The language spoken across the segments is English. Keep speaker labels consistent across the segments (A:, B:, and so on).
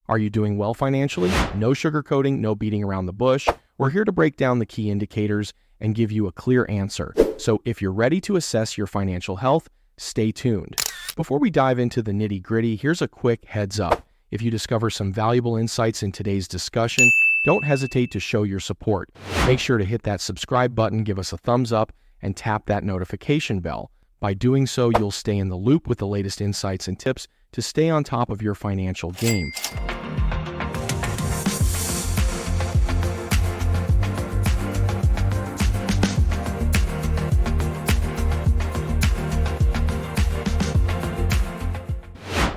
A: Are you doing well financially? No sugarcoating, no beating around the bush. We're here to break down the key indicators and give you a clear answer. So if you're ready to assess your financial health, stay tuned. Before we dive into the nitty-gritty, here's a quick heads up. If you discover some valuable insights in today's discussion, don't hesitate to show your support. Make sure to hit that subscribe button, give us a thumbs up, and tap that notification bell. By doing so, you'll stay in the loop with the latest insights and tips to stay on top of your financial game.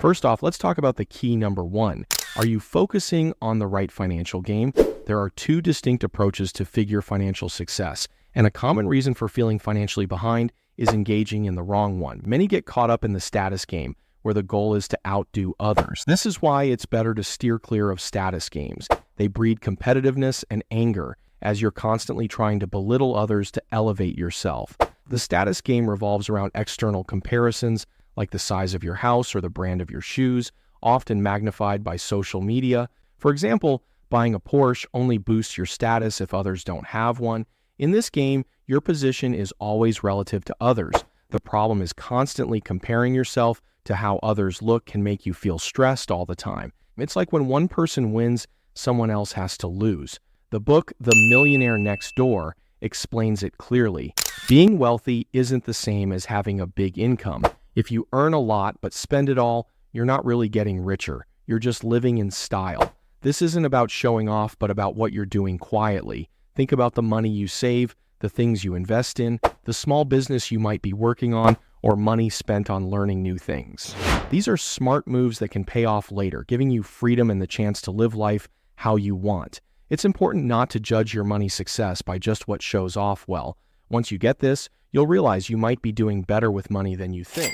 A: First off, let's talk about the key number one. Are you focusing on the right financial game? There are two distinct approaches to figure financial success, and a common reason for feeling financially behind is engaging in the wrong one. Many get caught up in the status game, where the goal is to outdo others. This is why it's better to steer clear of status games. They breed competitiveness and anger, as you're constantly trying to belittle others to elevate yourself. The status game revolves around external comparisons, like the size of your house or the brand of your shoes, often magnified by social media. For example, buying a Porsche only boosts your status if others don't have one. In this game, your position is always relative to others. The problem is constantly comparing yourself to how others look can make you feel stressed all the time. It's like when one person wins, someone else has to lose. The book, The Millionaire Next Door, explains it clearly. Being wealthy isn't the same as having a big income. If you earn a lot but spend it all, you're not really getting richer. You're just living in style. This isn't about showing off, but about what you're doing quietly. Think about the money you save, the things you invest in, the small business you might be working on, or money spent on learning new things. These are smart moves that can pay off later, giving you freedom and the chance to live life how you want. It's important not to judge your money success by just what shows off well. Once you get this, you'll realize you might be doing better with money than you think.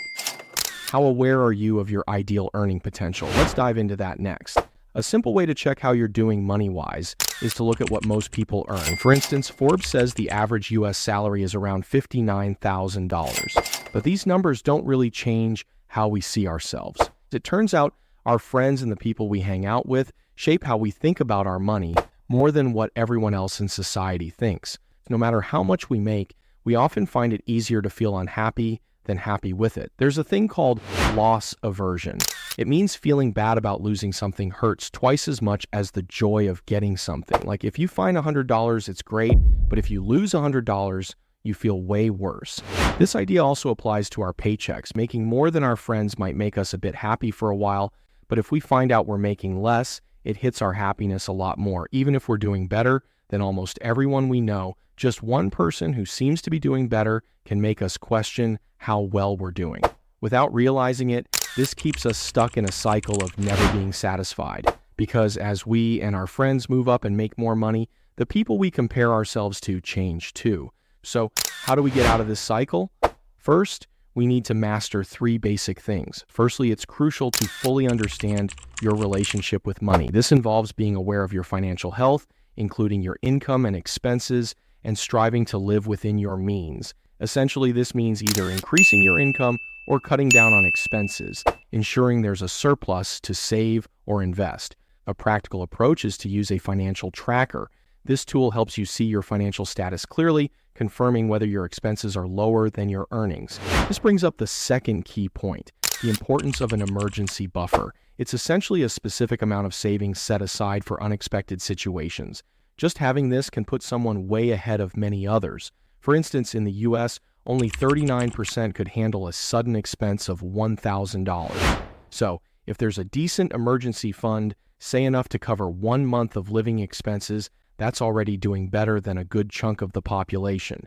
A: How aware are you of your ideal earning potential? Let's dive into that next. A simple way to check how you're doing money-wise is to look at what most people earn. For instance, Forbes says the average U.S. salary is around $59,000. But these numbers don't really change how we see ourselves. It turns out our friends and the people we hang out with shape how we think about our money more than what everyone else in society thinks. No matter how much we make, we often find it easier to feel unhappy than happy with it. There's a thing called loss aversion. It means feeling bad about losing something hurts twice as much as the joy of getting something. Like if you find $100, it's great, but if you lose $100, you feel way worse. This idea also applies to our paychecks. Making more than our friends might make us a bit happy for a while, but if we find out we're making less, it hits our happiness a lot more. Even if we're doing better than almost everyone we know, just one person who seems to be doing better can make us question how well we're doing. Without realizing it, this keeps us stuck in a cycle of never being satisfied. Because as we and our friends move up and make more money, the people we compare ourselves to change too. So how do we get out of this cycle? First, we need to master three basic things. Firstly, it's crucial to fully understand your relationship with money. This involves being aware of your financial health, including your income and expenses, and striving to live within your means. Essentially, this means either increasing your income or cutting down on expenses, ensuring there's a surplus to save or invest. A practical approach is to use a financial tracker. This tool helps you see your financial status clearly, confirming whether your expenses are lower than your earnings. This brings up the second key point, the importance of an emergency buffer. It's essentially a specific amount of savings set aside for unexpected situations. Just having this can put someone way ahead of many others. For instance, in the US, only 39% could handle a sudden expense of $1,000. So, if there's a decent emergency fund, say enough to cover 1 month of living expenses, that's already doing better than a good chunk of the population.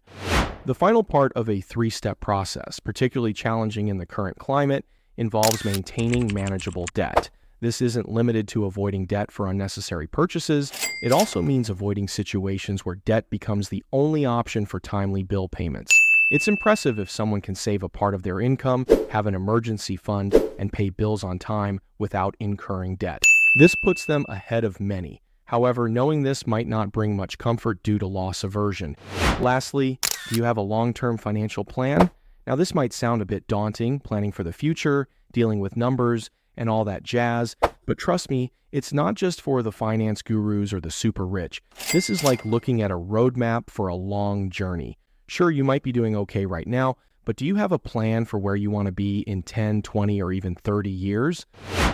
A: The final part of a three-step process, particularly challenging in the current climate, involves maintaining manageable debt. This isn't limited to avoiding debt for unnecessary purchases. It also means avoiding situations where debt becomes the only option for timely bill payments. It's impressive if someone can save a part of their income, have an emergency fund, and pay bills on time without incurring debt. This puts them ahead of many. However, knowing this might not bring much comfort due to loss aversion. Lastly, do you have a long-term financial plan? Now, this might sound a bit daunting, planning for the future, dealing with numbers, and all that jazz, But trust me, it's not just for the finance gurus or the super rich. This is like looking at a roadmap for a long journey. Sure, you might be doing okay right now, but do you have a plan for where you want to be in 10, 20, or even 30 years?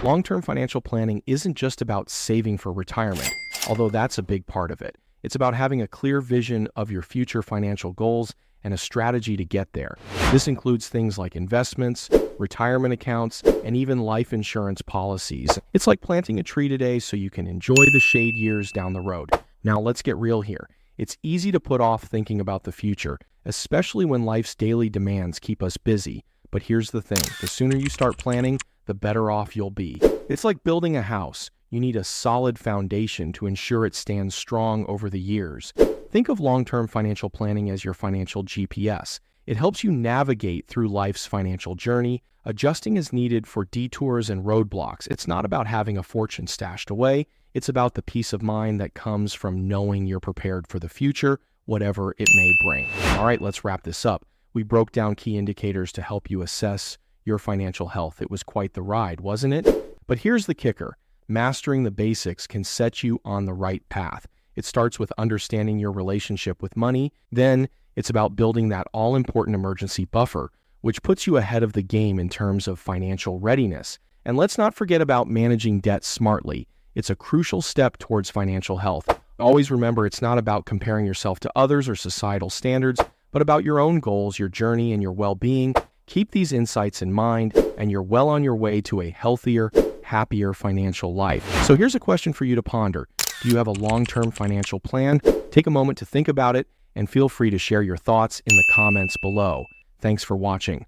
A: Long-term financial planning isn't just about saving for retirement, although that's a big part of it. It's about having a clear vision of your future financial goals and a strategy to get there. This includes things like investments, retirement accounts, and even life insurance policies. It's like planting a tree today so you can enjoy the shade years down the road. Now let's get real here. It's easy to put off thinking about the future, especially when life's daily demands keep us busy. But here's the thing, the sooner you start planning, the better off you'll be. It's like building a house. You need a solid foundation to ensure it stands strong over the years. Think of long-term financial planning as your financial GPS. It helps you navigate through life's financial journey, adjusting as needed for detours and roadblocks. It's not about having a fortune stashed away. It's about the peace of mind that comes from knowing you're prepared for the future, whatever it may bring. All right, let's wrap this up. We broke down key indicators to help you assess your financial health. It was quite the ride, wasn't it? But here's the kicker. Mastering the basics can set you on the right path. It starts with understanding your relationship with money. Then it's about building that all-important emergency buffer, which puts you ahead of the game in terms of financial readiness. And let's not forget about managing debt smartly. It's a crucial step towards financial health. Always remember, it's not about comparing yourself to others or societal standards, but about your own goals, your journey, and your well-being. Keep these insights in mind, and you're well on your way to a healthier, happier financial life. So here's a question for you to ponder. Do you have a long-term financial plan? Take a moment to think about it, and feel free to share your thoughts in the comments below. Thanks for watching.